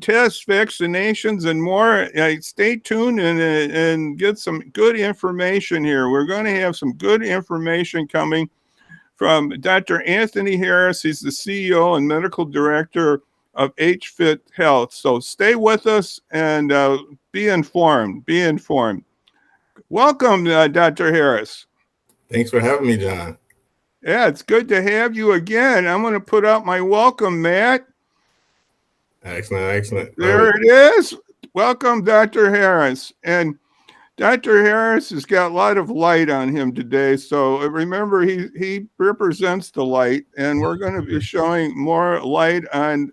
tests, vaccinations, and more. Stay tuned and get some good information here. We're going to have some good information coming from Dr. Anthony Harris. He's the CEO and medical director of HFit Health. So stay with us and be informed. Be informed. Welcome, Dr. Harris. Thanks for having me, John. Yeah, it's good to have you again. I'm going to put out my welcome mat. Excellent. There it is. Welcome, Dr. Harris. And Dr. Harris has got a lot of light on him today. So remember, he represents the light, and we're going to be showing more light on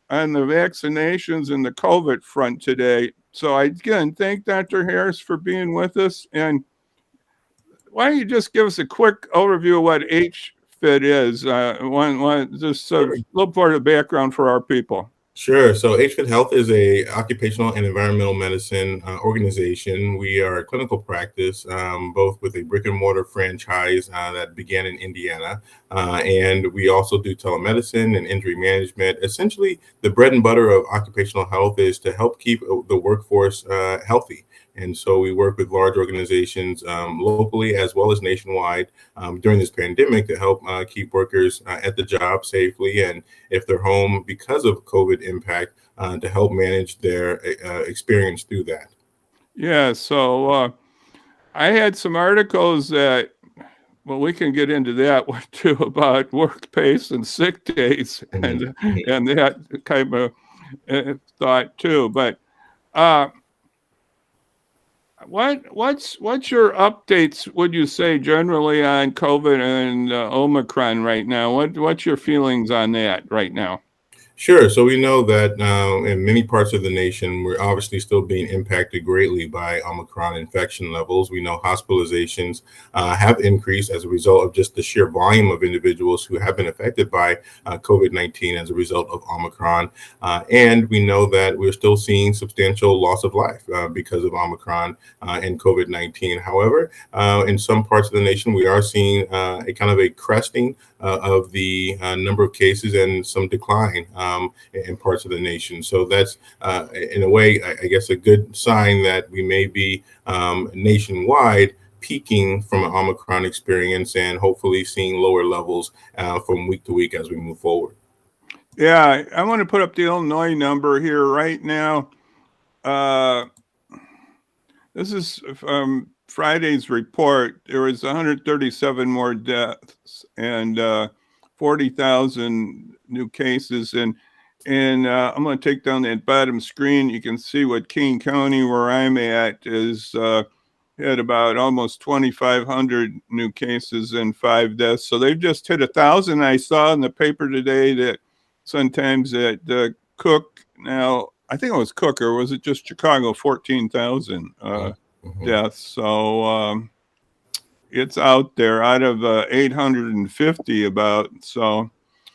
the vaccinations and the COVID front today. So I again thank Dr. Harris for being with us. And why don't you just give us a quick overview of what HFit is? Just a little part of the background for our people. Sure. So HFit Health is a occupational and environmental medicine organization. We are a clinical practice, both with a brick and mortar franchise that began in Indiana. And we also do telemedicine and injury management. Essentially, the bread and butter of occupational health is to help keep the workforce healthy. And so we work with large organizations locally as well as nationwide during this pandemic to help keep workers at the job safely. And if they're home because of COVID impact, to help manage their experience through that. Yeah, so I had some articles that, well, we can get into that one too, about work pace and sick days and that kind of thought too. But what's your updates, would you say, generally on COVID and Omicron right now? What's your feelings on that right now? Sure. So we know that in many parts of the nation, we're obviously still being impacted greatly by Omicron infection levels. We know hospitalizations have increased as a result of just the sheer volume of individuals who have been affected by COVID-19 as a result of Omicron. And we know that we're still seeing substantial loss of life because of Omicron and COVID-19. However, in some parts of the nation, we are seeing a kind of a cresting of the number of cases and some decline in parts of the nation. So that's, in a way, I guess, a good sign that we may be nationwide peaking from an Omicron experience and hopefully seeing lower levels from week to week as we move forward. Yeah, I want to put up the Illinois number here right now. This is from Friday's report. There was 137 more deaths and 40,000 new cases. And I'm going to take down that bottom screen. You can see what King County, where I'm at, is had about almost 2,500 new cases and 5 deaths. So they've just hit 1,000. I saw in the paper today that sometimes at Cook, now I think it was Cook, or was it just Chicago, 14,000 deaths. So it's out there out of 850 about, so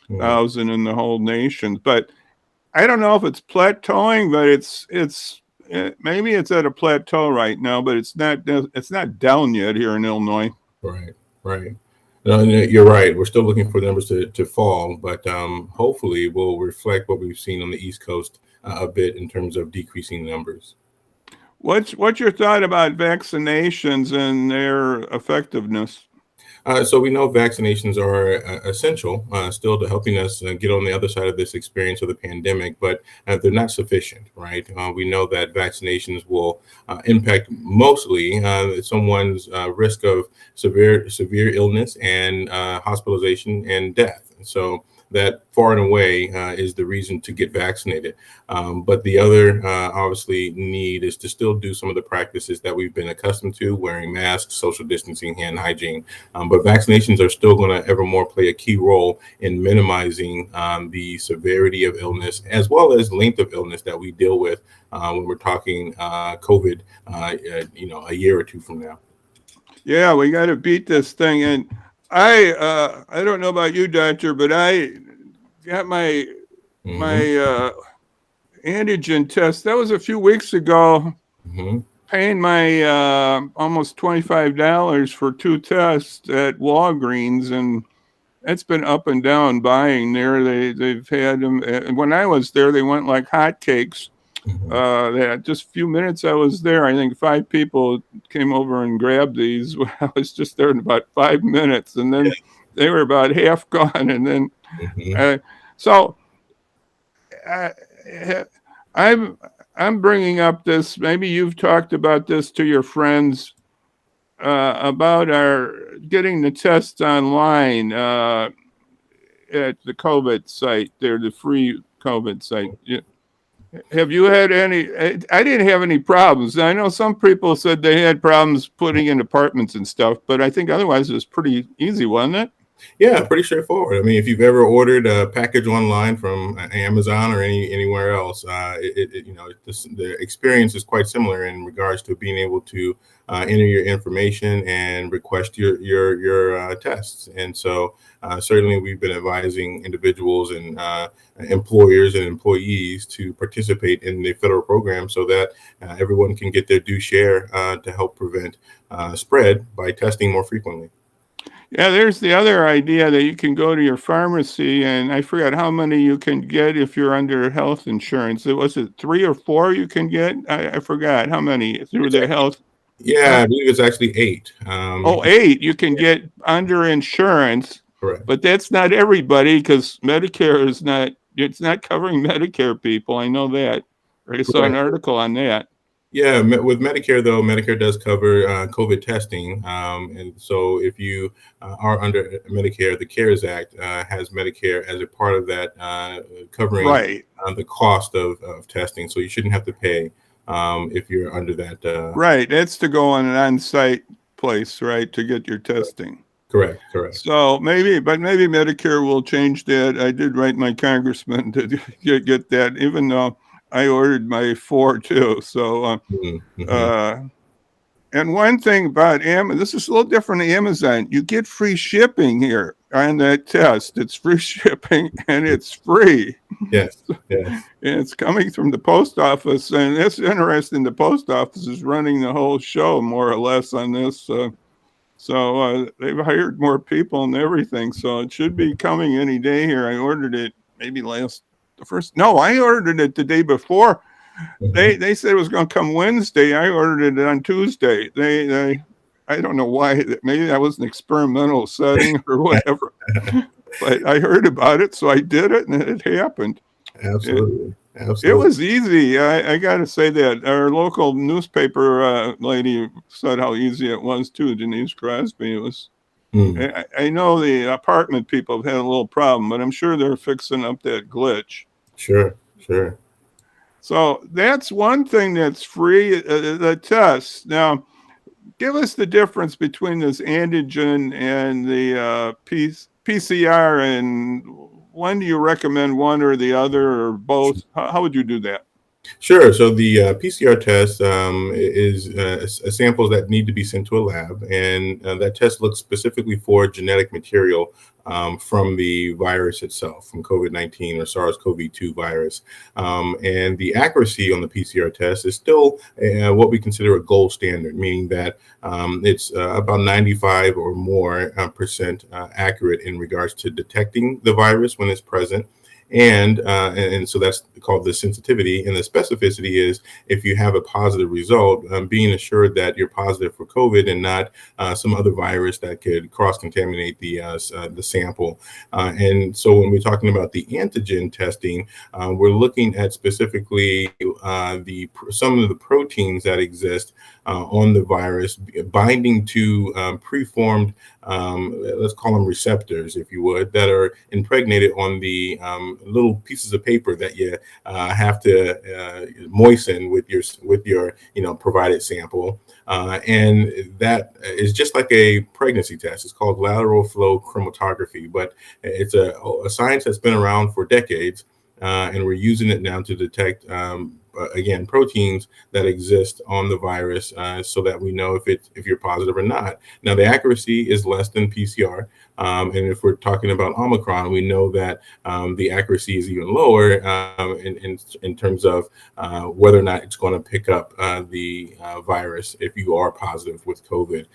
1,000 in the whole nation. But I don't know if it's plateauing, but it's maybe it's at a plateau right now, but it's not down yet here in Illinois. Right. No, you're right. We're still looking for numbers to fall, but hopefully will reflect what we've seen on the East Coast a bit in terms of decreasing numbers. What's your thought about vaccinations and their effectiveness? So we know vaccinations are essential still to helping us get on the other side of this experience of the pandemic, but they're not sufficient, right? We know that vaccinations will impact mostly someone's risk of severe illness and hospitalization and death. So that far and away is the reason to get vaccinated. But the other obviously need is to still do some of the practices that we've been accustomed to, wearing masks, social distancing, hand hygiene. But vaccinations are still going to ever more play a key role in minimizing the severity of illness as well as length of illness that we deal with when we're talking COVID, a year or two from now. Yeah, we got to beat this thing. And I don't know about you, doctor, but I got my antigen test. That was a few weeks ago. Paying my almost $25 for 2 tests at Walgreens, and That's been up and down buying there. They've had them. And when I was there, they went like hotcakes. Just a few minutes I was there, I think 5 people came over and grabbed these. I was just there in about 5 minutes, and then they were about half gone. And then, Mhm. so I, I'm bringing up this. Maybe you've talked about this to your friends about our getting the tests online at the COVID site. They're the free COVID site. Have you had any? I didn't have any problems. I know some people said they had problems putting in apartments and stuff, but I think otherwise it was pretty easy, wasn't it? Yeah, pretty straightforward. I mean, if you've ever ordered a package online from Amazon or anywhere else, the experience is quite similar in regards to being able to enter your information and request your tests. And so, certainly, we've been advising individuals and employers and employees to participate in the federal program so that everyone can get their due share to help prevent spread by testing more frequently. Yeah, there's the other idea that you can go to your pharmacy, and I forgot how many you can get if you're under health insurance. Was it 3 or 4 you can get? I forgot how many through It's the actually, health. yeah, Huh? I believe it's actually 8. Oh, 8 you can get under insurance, Correct. but that's not everybody because Medicare is not. It's not covering Medicare people. I know that. I saw an Correct. article on that. Yeah, with Medicare though, Medicare does cover COVID testing, and so if you are under Medicare, the CARES Act has Medicare as a part of that, covering Right. the cost of testing. So you shouldn't have to pay if you're under that. Right. That's to go on an on-site place, right, to get your testing. Correct. Correct. So maybe Medicare will change that. I did write my congressman to get that, even though I ordered my 4 too. So, Mm-hmm. uh, and one thing about Amazon, this is a little different than Amazon. You get free shipping here on that test. It's free shipping and it's free. Yes. Yes. And it's coming from the post office. And it's interesting. The post office is running the whole show more or less on this. So they've hired more people and everything. So it should be coming any day here. I ordered it maybe I ordered it the day before. Mm-hmm. They said it was going to come Wednesday. I ordered it on Tuesday. I don't know why. Maybe that was an experimental setting or whatever. But I heard about it, so I did it, and it happened. Absolutely. It Absolutely. was easy. I got to say that our local newspaper lady said how easy it was too. Denise Crosby. It was. Mm. I know the apartment people have had a little problem, but I'm sure they're fixing up that glitch. Sure. Sure. So that's one thing that's free, the test. Now, give us the difference between this antigen and the PCR, and when do you recommend one or the other or both? How would you do that? Sure. So the PCR test is samples that need to be sent to a lab, and that test looks specifically for genetic material from the virus itself, from COVID-19 or SARS-CoV-2 virus. And the accuracy on the PCR test is still what we consider a gold standard, meaning that it's about 95 or more percent accurate in regards to detecting the virus when it's present. And so that's called the sensitivity, and the specificity is if you have a positive result, being assured that you're positive for COVID and not some other virus that could cross-contaminate the sample. And so when we're talking about the antigen testing, we're looking at specifically some of the proteins that exist on the virus binding to preformed, let's call them receptors, if you would, that are impregnated on the little pieces of paper that you have to moisten with your provided sample, and that is just like a pregnancy test. It's called lateral flow chromatography, but it's a science that's been around for decades, and we're using it now to detect again, proteins that exist on the virus, so that we know if you're positive or not. Now, the accuracy is less than PCR. And if we're talking about Omicron, we know that the accuracy is even lower in terms of whether or not it's going to pick up the virus if you are positive with COVID.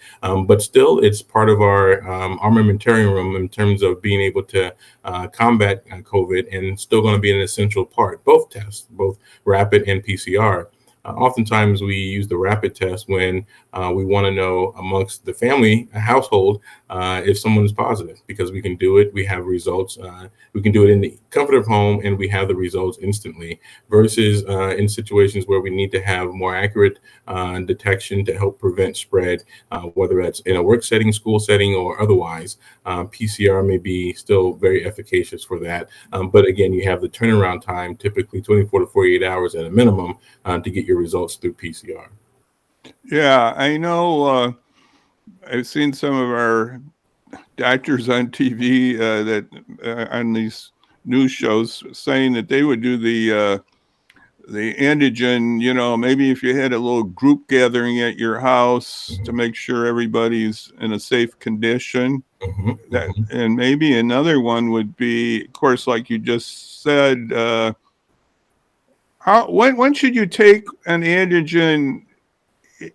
But still, it's part of our armamentarium in terms of being able to combat COVID, and still going to be an essential part. Both tests, both rapid and PCR. Oftentimes, we use the rapid test when we want to know amongst the family household if someone is positive, because we can do it. We have results. We can do it in the comfort of home, and we have the results instantly. Versus in situations where we need to have more accurate detection to help prevent spread, whether that's in a work setting, school setting, or otherwise. PCR may be still very efficacious for that. But again, you have the turnaround time, typically 24 to 48 hours at a minimum, to get your results through PCR. Yeah, I know. I've seen some of our doctors on TV that on these news shows saying that they would do the antigen. Maybe if you had a little group gathering at your house to make sure everybody's in a safe condition. And maybe another one would be, of course, like you just said. When should you take an antigen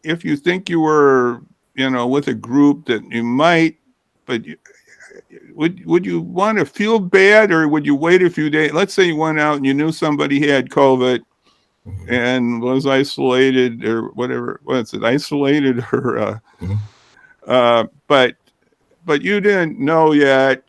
if you think you were, with a group that you might, but would you want to feel bad, or would you wait a few days? Let's say you went out and you knew somebody had COVID and was isolated or whatever. What's it? Isolated or, but you didn't know yet.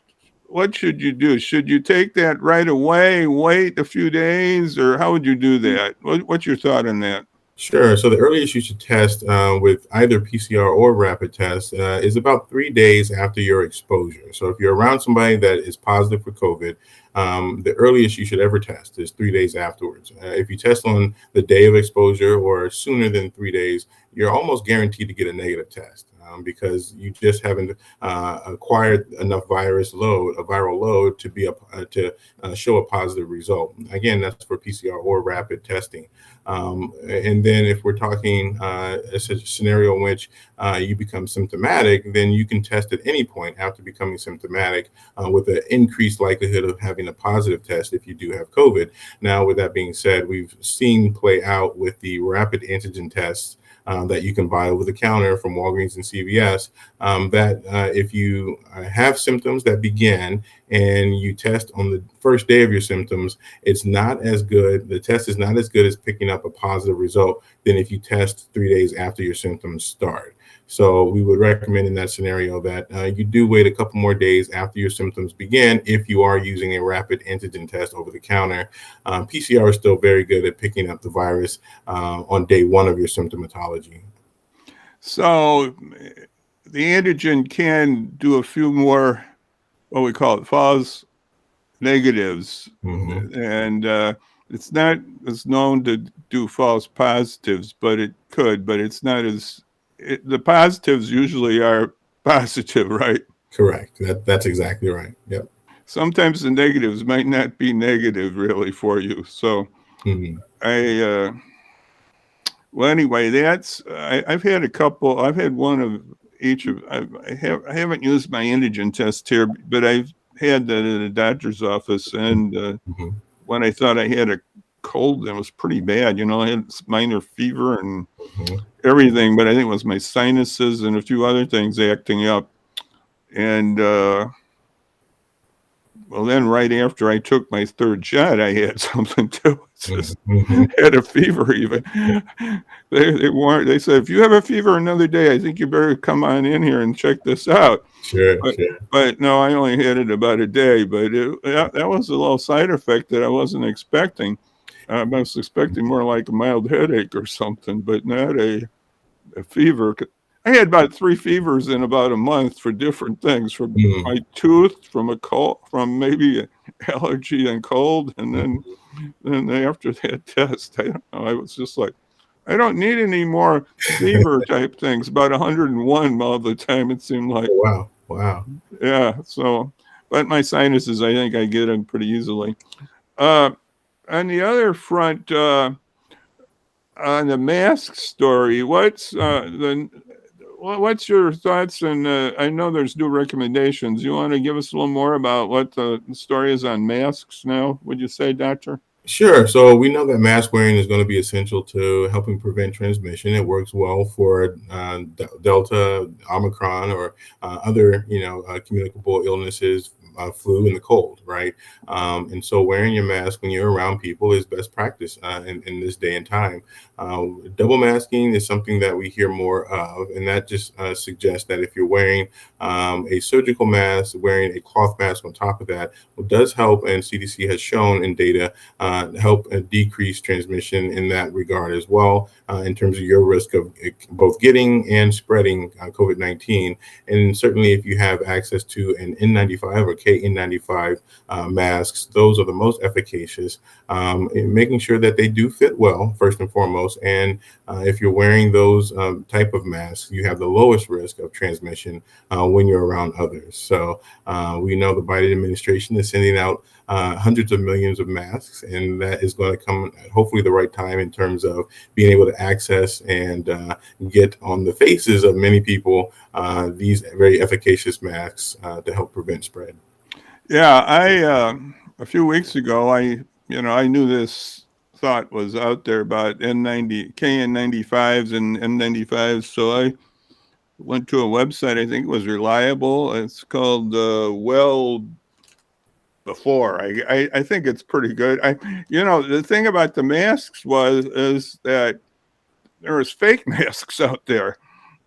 What should you do? Should you take that right away, wait a few days, or how would you do that? What's your thought on that? Sure. So the earliest you should test with either PCR or rapid test is about 3 days after your exposure. So if you're around somebody that is positive for COVID, the earliest you should ever test is 3 days afterwards. If you test on the day of exposure or sooner than 3 days, you're almost guaranteed to get a negative test. Because you just haven't acquired enough viral load to be to show a positive result. Again, that's for PCR or rapid testing. And then if we're talking a scenario in which you become symptomatic, then you can test at any point after becoming symptomatic with an increased likelihood of having a positive test if you do have COVID. Now, with that being said, we've seen play out with the rapid antigen tests that you can buy over the counter from Walgreens and CVS, that if you have symptoms that begin and you test on the first day of your symptoms, it's not as good. The test is not as good as picking up a positive result than if you test 3 days after your symptoms start. So we would recommend in that scenario that you do wait a couple more days after your symptoms begin if you are using a rapid antigen test over the counter. PCR is still very good at picking up the virus on day one of your symptomatology. So the antigen can do a few more, what we call it, false negatives. And it's not as known to do false positives, but it could, but it's not as... the positives usually are positive, right? Correct. That's exactly right. Yep. Sometimes the negatives might not be negative really for you. So well, anyway, I've had a couple. I've had one of each of. I haven't used my antigen test here, but I've had that at a doctor's office, and when I thought I had a cold, it was pretty bad. I had minor fever and everything, but I think it was my sinuses and a few other things acting up. And well, then right after I took my third shot, I had something too. Had a fever even. They said, if you have a fever another day, I think you better come on in here and check this out. Sure. But no, I only had it about a day, but that was a little side effect that I wasn't expecting. I was expecting more like a mild headache or something, but not a fever. I had about 3 fevers in about a month for different things, from my tooth, from a cold, from maybe an allergy and cold. And then after that test, I don't know, I was just like, I don't need any more fever type things. About 101 all the time, it seemed like. Wow. Yeah. So, but my sinuses, I think I get them pretty easily. On the other front, on the mask story, what's what's your thoughts? And I know there's new recommendations. You want to give us a little more about what the story is on masks now? Would you say, Doctor? Sure. So we know that mask wearing is going to be essential to helping prevent transmission. It works well for Delta, Omicron, or other, communicable illnesses, flu and the cold, right? And so wearing your mask when you're around people is best practice in this day and time. Double masking is something that we hear more of, and that just suggests that if you're wearing a surgical mask, wearing a cloth mask on top of that, what does help, and CDC has shown in data, help decrease transmission in that regard as well, in terms of your risk of both getting and spreading COVID-19. And certainly if you have access to an N95 or KN95 masks, those are the most efficacious, in making sure that they do fit well, first and foremost. And if you're wearing those type of masks, you have the lowest risk of transmission when you're around others. So we know the Biden administration is sending out hundreds of millions of masks, and that is going to come at hopefully the right time in terms of being able to access and get on the faces of many people these very efficacious masks to help prevent spread. Yeah, I a few weeks ago, I knew this thought was out there about KN95s and N95s, so I went to a website. I think it was reliable. It's called Well Before. I think it's pretty good. The thing about the masks is that there was fake masks out there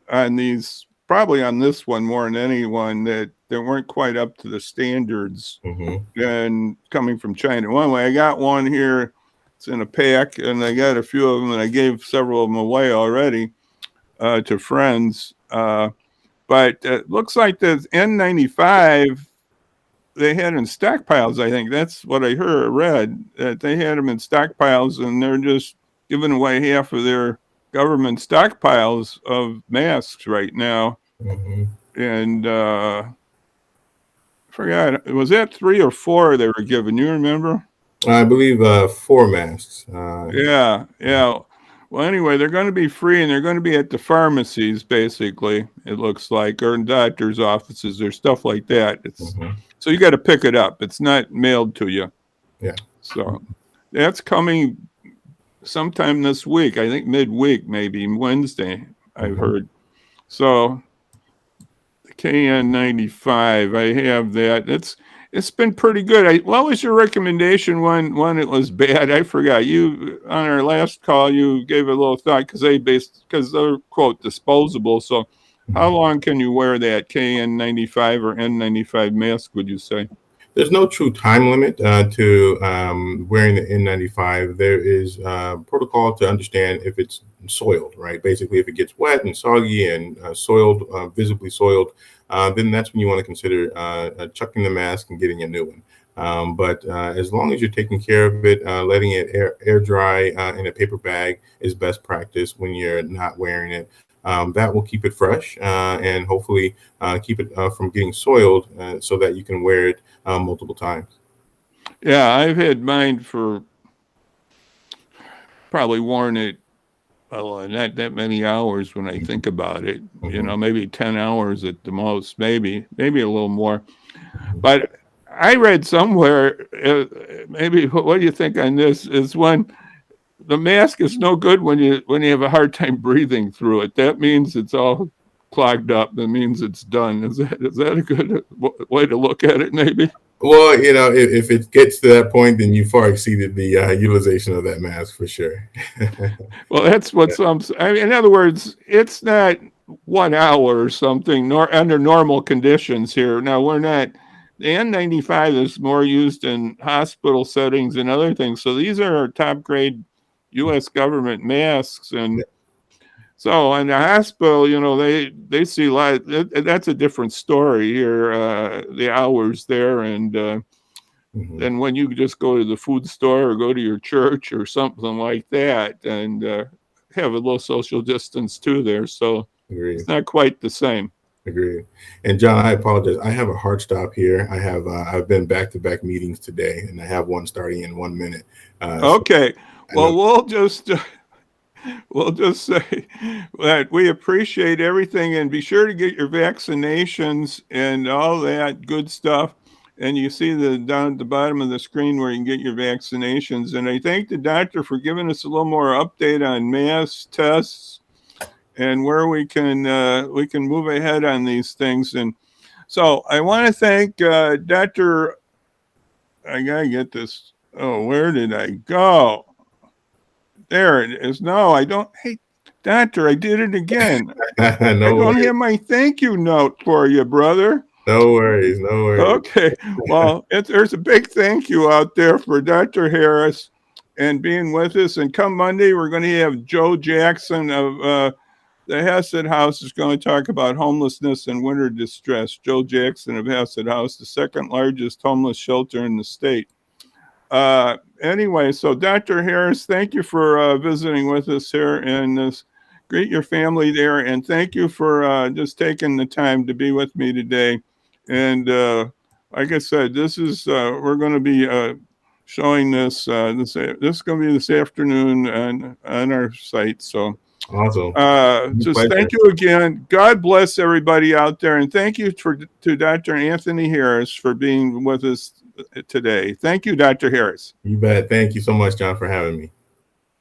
on these, probably on this one more than anyone, that weren't quite up to the standards. Mm-hmm. And coming from China. One way, I got one here. It's in a pack, and I got a few of them, and I gave several of them away already to friends. But it looks like the N95 they had in stockpiles. I think that's what I read, that they had them in stockpiles, and they're just giving away half of their government stockpiles of masks right now. Mm-hmm. And I forgot, was that 3 or 4 they were given? You remember? I believe 4 masks. Yeah. Well, anyway, they're going to be free, and they're going to be at the pharmacies, basically, it looks like, or in doctors' offices or stuff like that. So you got to pick it up. It's not mailed to you. Yeah. So that's coming sometime this week. I think midweek, maybe Wednesday, I've heard. So the KN95, I have that. It's been pretty good. What was your recommendation when it was bad? I forgot. You, on our last call, you gave a little thought because they're, quote, disposable. So how long can you wear that KN95 or N95 mask, would you say? There's no true time limit to wearing the N95. There is protocol to understand if it's soiled, right? Basically, if it gets wet and soggy and soiled, visibly soiled, then that's when you want to consider chucking the mask and getting a new one. But as long as you're taking care of it, letting it air dry in a paper bag is best practice when you're not wearing it. That will keep it fresh and hopefully keep it from getting soiled so that you can wear it multiple times. Yeah, I've had mine for probably worn it not that many hours when I think about it. Maybe 10 hours at the most, maybe a little more. But I read somewhere, maybe what do you think on this, is when the mask is no good when you have a hard time breathing through it. That means it's all clogged up. That means it's done. Is that a good way to look at it, maybe? Well, if it gets to that point, then you far exceeded the utilization of that mask for sure. Well, that's what in other words, it's not 1 hour or something, nor under normal conditions here. Now, the N95 is more used in hospital settings and other things. So these are top grade U.S. government masks. And so in the hospital, they see a lot. That's a different story here, the hours there. And then when you just go to the food store or go to your church or something like that, and have a little social distance too there. So it's not quite the same. Agreed. And John, I apologize. I have a hard stop here. I've been back-to-back meetings today, and I have one starting in 1 minute. Okay. Well, we'll just we'll just say that we appreciate everything, and be sure to get your vaccinations and all that good stuff. And you see down at the bottom of the screen where you can get your vaccinations. And I thank the doctor for giving us a little more update on mass tests and where we can move ahead on these things. And so I want to thank Dr. I gotta get this. Oh, where did I go? There it is. No, I don't. Hey, doctor, I did it again. I No don't worries. have my thank you note for you, brother. No worries. No worries. Okay. Well, there's a big thank you out there for Dr. Harris and being with us. And come Monday, we're going to have Joe Jackson of the HFit House is going to talk about homelessness and winter distress. Joe Jackson of HFit House, the second largest homeless shelter in the state. Anyway, so Dr. Harris, thank you for visiting with us here, and greet your family there. And thank you for just taking the time to be with me today. And like I said, this is we're going to be showing this. This is going to be this afternoon on our site. So awesome. just Pleasure. thank you again. God bless everybody out there, and thank you to Dr. Anthony Harris for being with us today. Thank you, Dr. Harris. You bet. Thank you so much, John, for having me.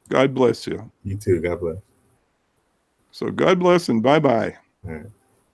God bless you. You too. God bless. So God bless and bye-bye. All right.